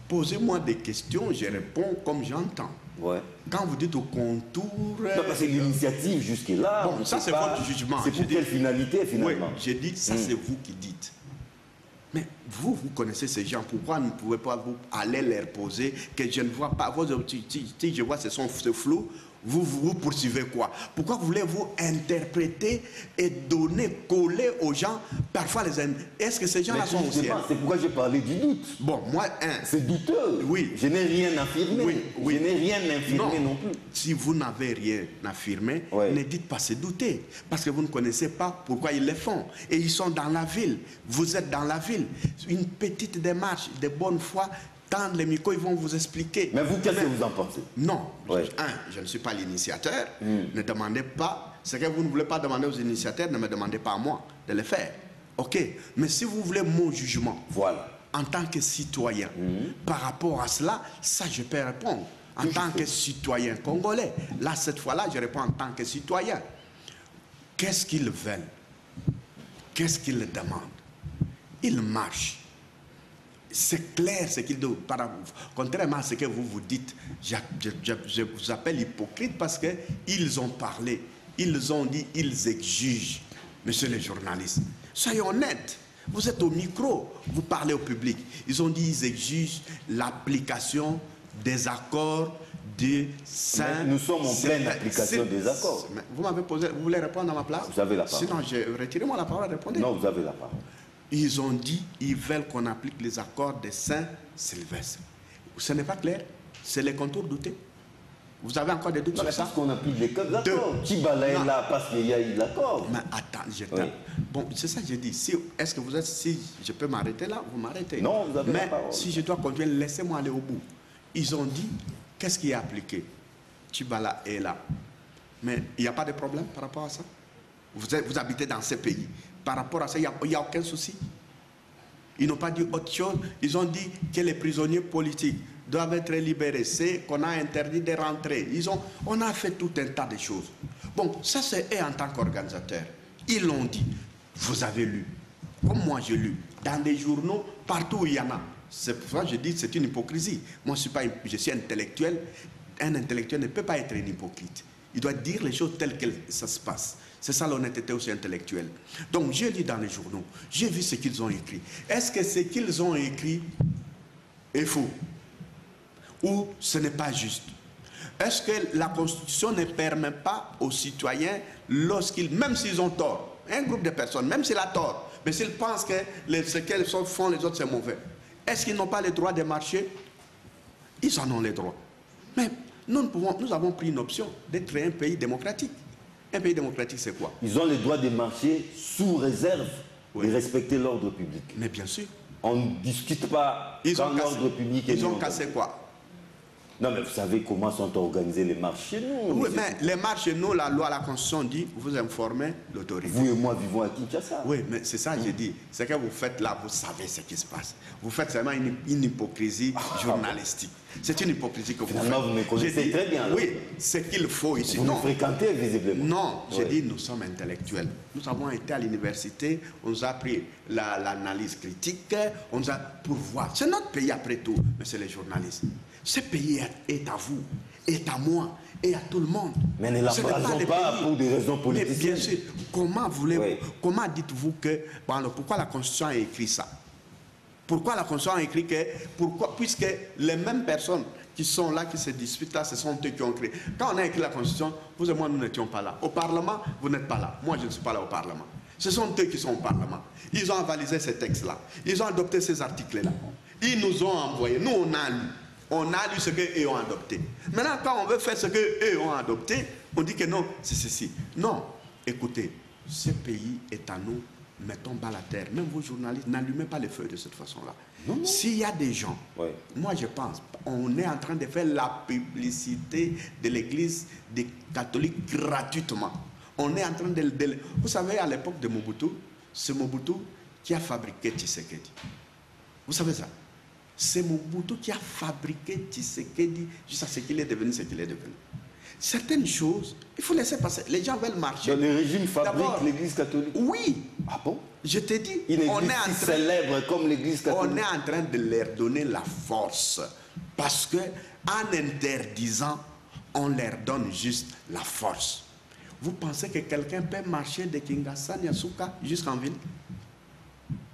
Posez-moi des questions, je réponds comme j'entends. Ouais. Quand vous dites au contour... Non, parce que l'initiative jusque-là... Bon, ça c'est votre jugement. C'est pour quelle finalité finalement? Oui, j'ai dit, ça c'est vous qui dites. Mais vous connaissez ces gens, pourquoi ne pouvez pas vous aller leur poser que je ne vois pas, si je vois ce flou, vous poursuivez quoi? Pourquoi voulez-vous interpréter et donner, coller aux gens, parfois les... Est-ce que ces gens-là sont au ciel? C'est pourquoi j'ai parlé du doute. Bon, moi, c'est douteux. Oui. Je n'ai rien affirmé. Oui. Je n'ai rien affirmé non plus. Si vous n'avez rien affirmé, ne dites pas c'est douter. Parce que vous ne connaissez pas pourquoi ils le font. Et ils sont dans la ville. Vous êtes dans la ville. Une petite démarche de bonne foi. Dans les micros, ils vont vous expliquer. Mais vous, qu'est-ce que vous en pensez? Non. Je ne suis pas l'initiateur. Ne demandez pas. Ce que vous ne voulez pas demander aux initiateurs, ne me demandez pas à moi de le faire. OK. Mais si vous voulez mon jugement, voilà, en tant que citoyen, par rapport à cela, ça, je peux répondre. En tant que citoyen congolais. Là, cette fois-là, je réponds en tant que citoyen. Qu'est-ce qu'ils veulent? Qu'est-ce qu'ils demandent? Ils marchent. C'est clair ce qu'ils doivent. Contrairement à ce que vous dites, je vous appelle hypocrite parce qu'ils ont parlé, ils ont dit, ils exigent. Monsieur les journalistes, soyez honnêtes. Vous êtes au micro, vous parlez au public. Ils ont dit, ils exigent l'application des accords de Saint... Nous sommes en pleine application des accords. Vous m'avez posé, vous voulez répondre à ma place? Vous avez la parole. Sinon, retirez-moi la parole, répondez. Non, vous avez la parole. Ils ont dit, ils veulent qu'on applique les accords de Saint-Sylvestre. Ce n'est pas clair, c'est les contours doutés. Vous avez encore des doutes sur ça? Parce qu'on applique les codes d'accord. Tchibala est là parce qu'il y a eu l'accord. Mais attends, bon, c'est ça que j'ai dit. Est-ce que vous êtes, si je peux m'arrêter là, vous m'arrêtez. Non, vous avez la Mais parole. si je dois continuer, laissez-moi aller au bout. Ils ont dit, qu'est-ce qui est appliqué? Tchibala est là. Mais il n'y a pas de problème par rapport à ça? Vous habitez dans ces pays. Par rapport à ça, il n'y a aucun souci. Ils n'ont pas dit autre chose. Ils ont dit que les prisonniers politiques doivent être libérés. C'est qu'on a interdit de rentrer. On a fait tout un tas de choses. Bon, ça c'est eux en tant qu'organisateurs. Ils l'ont dit. Vous avez lu. Comme moi j'ai lu. Dans des journaux, partout où il y en a. C'est pour ça que je dis que c'est une hypocrisie. Moi je suis intellectuel. Un intellectuel ne peut pas être un hypocrite. Il doit dire les choses telles que ça se passe. C'est ça l'honnêteté aussi intellectuelle. Donc j'ai lu dans les journaux, j'ai vu ce qu'ils ont écrit. Est-ce que ce qu'ils ont écrit est faux? Ou ce n'est pas juste? Est-ce que la Constitution ne permet pas aux citoyens, même s'ils ont tort, un groupe de personnes, même s'il a tort, mais s'ils pensent que ce qu'ils font les autres c'est mauvais, est-ce qu'ils n'ont pas le droit de marcher? Ils en ont le droit. Mais nous avons pris une option d'être un pays démocratique. Un pays démocratique, c'est quoi? Ils ont le droit de marcher sous réserve de respecter l'ordre public. Mais bien sûr. On ne discute pas quand l'ordre public est... Ils ont cassé quoi? Non, mais vous savez comment sont organisées les marches chez nous. Oui, mais les marches chez nous, la loi, la Constitution dit, vous informez l'autorité. Vous et moi vivons à Kinshasa. Oui, mais c'est ça que j'ai dit. Ce que vous faites là, vous savez ce qui se passe. Vous faites seulement une hypocrisie journalistique. C'est une hypocrisie que vous faites. Finalement, vous me connaissez très bien. Oui, ce qu'il faut ici. Vous nous fréquentez visiblement. Non, j'ai dit nous sommes intellectuels. Nous avons été à l'université, on nous a appris l'analyse critique, on nous a pour voir. C'est notre pays après tout, mais c'est les journalistes. Ce pays est à vous, est à moi, et à tout le monde. Mais ne l'embrasons pas pour des raisons politiques. Mais bien sûr, comment voulez-vous, comment dites-vous que, bon, pourquoi la Constitution a écrit ça? Pourquoi la Constitution a écrit que, puisque les mêmes personnes qui sont là, qui se disputent là, ce sont eux qui ont créé. Quand on a écrit la Constitution, vous et moi, nous n'étions pas là. Au Parlement, vous n'êtes pas là. Moi, je ne suis pas là au Parlement. Ce sont eux qui sont au Parlement. Ils ont avalisé ces textes-là. Ils ont adopté ces articles-là. Ils nous ont envoyés. Nous, on a lu. On a lu ce qu'eux ont adopté. Maintenant, quand on veut faire ce qu'eux ont adopté, on dit que non, c'est ceci. Non, écoutez, ce pays est à nous, mettons bas la terre. Même vous, journalistes, n'allumez pas les feux de cette façon-là. S'il y a des gens, moi je pense, on est en train de faire la publicité de l'église des catholiques gratuitement. On est en train de... Vous savez, à l'époque de Mobutu, c'est Mobutu qui a fabriqué Tshisekedi. Vous savez ça? C'est Mobutu qui a fabriqué Tshisekedi jusqu'à ce qu'il est devenu ce qu'il est devenu. Certaines choses, il faut laisser passer. Les gens veulent marcher. Le régime fabrique l'église catholique? Oui. Ah bon? Je t'ai dit, une église si célèbre comme l'église catholique. On est en train de leur donner la force. Parce que en interdisant, on leur donne juste la force. Vous pensez que quelqu'un peut marcher de Kinshasa, Nyasuka jusqu'en ville?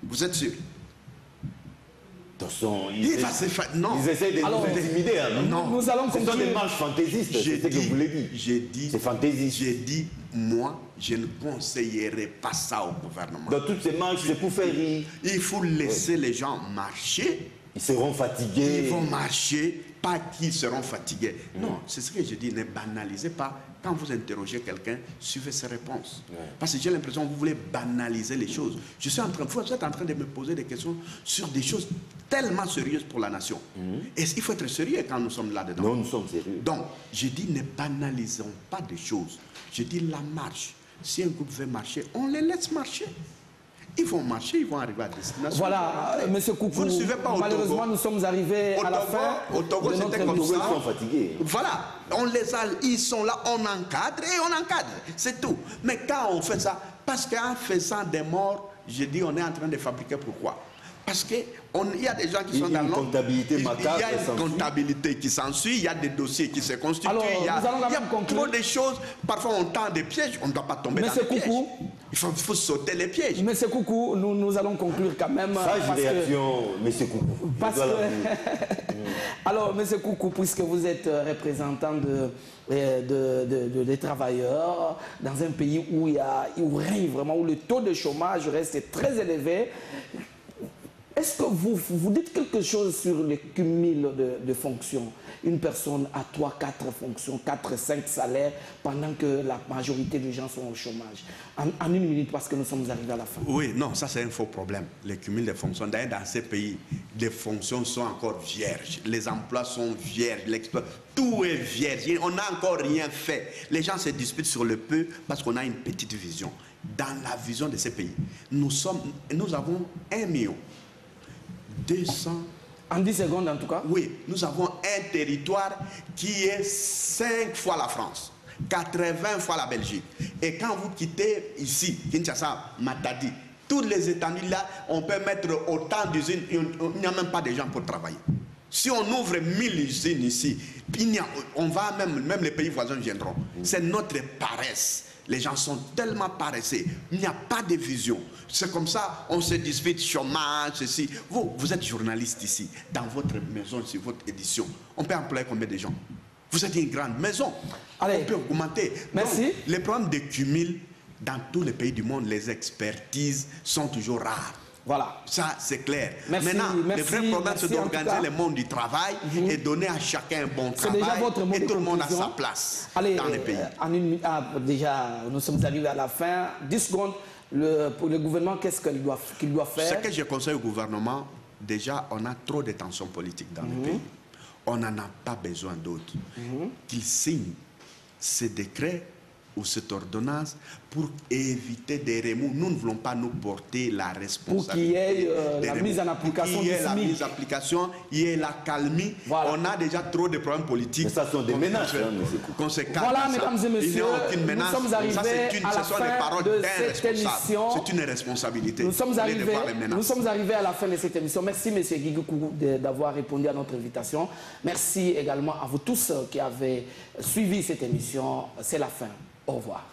Vous êtes sûr? Attention, ils essaient de nous intimider. Non. Nous allons conclure. Ce sont des marches fantaisistes, c'est ce que je vous l'ai dit. J'ai dit, c'est fantaisiste. J'ai dit, moi, je ne conseillerais pas ça au gouvernement. Dans toutes ces marches, c'est pour faire rire. Il faut laisser les gens marcher. Ils seront fatigués. Ils vont marcher, pas qu'ils seront fatigués. Non, c'est ce que je dis, ne banalisez pas. Quand vous interrogez quelqu'un, suivez ses réponses. Parce que j'ai l'impression que vous voulez banaliser les choses. Vous êtes en train de me poser des questions sur des choses tellement sérieuses pour la nation. Et il faut être sérieux quand nous sommes là-dedans. Non, nous sommes sérieux. Donc, je dis, ne banalisons pas des choses. Je dis, la marche. Si un groupe veut marcher, on les laisse marcher. Ils vont marcher, ils vont arriver à destination. Voilà, M. Koukou, vous ne suivez pas malheureusement, nous sommes arrivés à la fin au Togo, de notre comme émission. ça. Ils sont fatigués. Voilà, on les a, ils sont là, on encadre et on encadre, c'est tout. Mais quand on fait ça, parce qu'en faisant des morts, je dis, on est en train de fabriquer pourquoi? Parce qu'il y a des gens qui sont dans l'ombre. Il y a une comptabilité qui s'ensuit, il y a des dossiers qui se constituent, alors, il y a trop de choses. Parfois, on tend des pièges, on ne doit pas tomber dans les pièges. Il faut sauter les pièges. Monsieur Koukou, nous allons conclure quand même. Sage réaction, Monsieur Koukou. Alors, Monsieur Koukou, puisque vous êtes représentant des travailleurs dans un pays où il règne vraiment, où le taux de chômage reste très élevé, Est-ce que vous dites quelque chose sur le cumul de fonctions? Une personne a 3, 4 fonctions, 4, 5 salaires, pendant que la majorité des gens sont au chômage. En une minute, parce que nous sommes arrivés à la fin. Oui, non, ça c'est un faux problème. Le cumul des fonctions. D'ailleurs, dans ces pays, les fonctions sont encore vierges. Les emplois sont vierges. Tout est vierge. On n'a encore rien fait. Les gens se disputent sur le peu parce qu'on a une petite vision. Dans la vision de ces pays, nous avons 1 million 200. En 10 secondes en tout cas? Oui, nous avons un territoire qui est 5 fois la France, 80 fois la Belgique. Et quand vous quittez ici, Kinshasa, Matadi, tous les étendues là, on peut mettre autant d'usines, il n'y a même pas de gens pour travailler. Si on ouvre 1000 usines ici, même les pays voisins viendront. C'est notre paresse. Les gens sont tellement paresseux. Il n'y a pas de vision. C'est comme ça, on se dispute, chômage, ceci. Vous êtes journaliste ici, dans votre maison, ici, votre édition. On peut employer combien de gens? Vous êtes une grande maison. Allez, on peut augmenter. Merci. Donc, les problèmes de cumul, dans tous les pays du monde, les expertises sont toujours rares. Voilà. Ça, c'est clair. Merci, maintenant, le vrai problème, c'est d'organiser le monde du travail et donner à chacun un bon travail. Déjà votre mot et tout le monde a conclusion. sa place. Allez, dans les pays. Déjà, nous sommes arrivés à la fin. 10 secondes. Pour le gouvernement, qu'est-ce qu'il doit faire? Ce que je conseille au gouvernement, déjà, on a trop de tensions politiques dans le pays. On n'en a pas besoin d'autres. Qu'il signe ce décret ou cette ordonnance pour éviter des remous. Nous ne voulons pas nous porter la responsabilité. Pour qu'il y ait la mise en application du SMIC. La mise en application, il y ait la calmie. Voilà. On a déjà trop de problèmes politiques. Mais ça sont des menaces. Voilà, mesdames et messieurs, il n'y a aucune menace. nous sommes arrivés à la fin de cette émission. C'est une responsabilité. Nous sommes arrivés à la fin de cette émission. Merci, M. Guigou, d'avoir répondu à notre invitation. Merci également à vous tous qui avez suivi cette émission. C'est la fin. Au revoir.